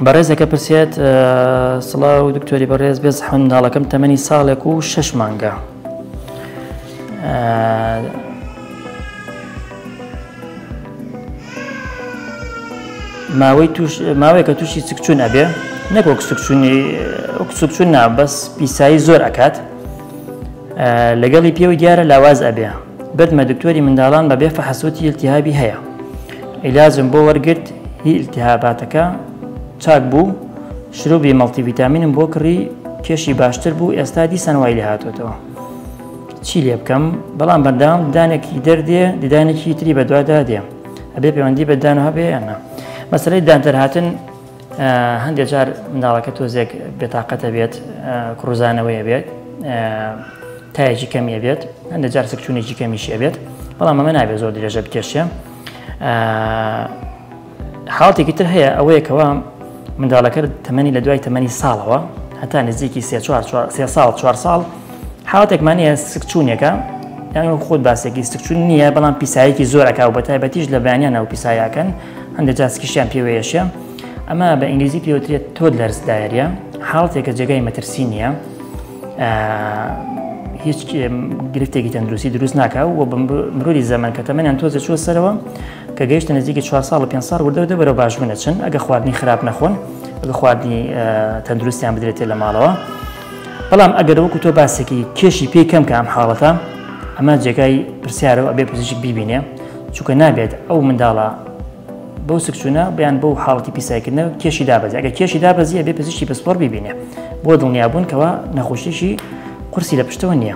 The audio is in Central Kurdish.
بەڕێزەکە پرسێت سڵاو دکتۆری بەڕێز بێز منداڵەکەم تەمەنی ساڵێک و 6 مانگە. ماوەیەکە تووشی سکچوون ئەبێ، نەک وەک سکچوون نا بەس پیسایی زۆر ئەکات، لەگەڵی پێوەی دیارە لاواز ئەبێ. بردمە دکتۆری منداڵان بەبێ فەحەسوتی ئیلتیهابی هەیە. عیلاجم بۆ وەرگرت، هی ئیلتیهاباتەکە چاک بوو، شروبی مەڵتیڤیتامینم بۆ کڕی، کێشی باشتر بوو، ئێستا دیسان وای لێ هاتوێتەوە. چی لێ بکەم؟ بەڵام بەردەوام ددانێکی دەردێ، ددانێکی تری بەدووادا دێ، ئەبێ پەیوەندی بەددان و هەبێ یان نا. مەسەلەی دانتەرهاتن هەندێک جار منداڵەکە تۆزێک بێتاقەتە بێت، کوڕزانەوەیە بێت، تایەکی کەمیە بێت، هەندێک جار سکچوونێکی کەمیشیە بێت، بەڵام ئەمە نابێت زۆر درێژە بکێشێ. حاڵاتێکی تر هەیە ئەوەیەکەوە منداڵەکە تەمەنی لە دوای تەمەنی ساڵەوە هەتا نزیکی 3 ساڵ 4 ساڵ حاڵاتێکمانەیە سکچوونێکە، یان خۆت باسێکی سکچوون نییە، بەڵام پیسایەکی زۆرەکە و بەتایبەتیش لە بەیانیان ئەو پیسایەکەن هەندێک جار سکیشیان پێوەیەشە. ئەمە بە ئینگلیزی پێوترێت تۆدلەرز دایەریە، حاڵاتێکە جێگای مەترسی نییە، هیچ گرفتێکی تەندروستی دروست ناکات و بە مرۆری زەمان کە تەمەنیان تۆزە چوە سەرەوە کە گەیشتە نزیکی 4 ساڵ و 5 ساڵ وردەوردە بەرەو باشبوونە چن، ئەگە خواردنی خراپ نەخۆن، ئەگە خواردنی تەندروستیان بدرێتێ لە ماڵەوە. بەڵام ئەگەر وەکو تۆ باسێکی کێشی پێی کەم کە ئەم حاڵەتە، ئەمە جێگای پرسیارەوە ئەبێ پزیشک بیبینێ، چونکە نابێت ئەو منداڵە بەو سکچوونە بەیان بەو حاڵەتی پیسایکردنەوە کێشی دابەزی. ئەگە کێشی دابەزی ئەبێ پزیشکی پسپۆڕ بیبینێ بۆ دڵنیابوون کەەوە نەخۆشیشی قورسی لە پشتەوە نییە.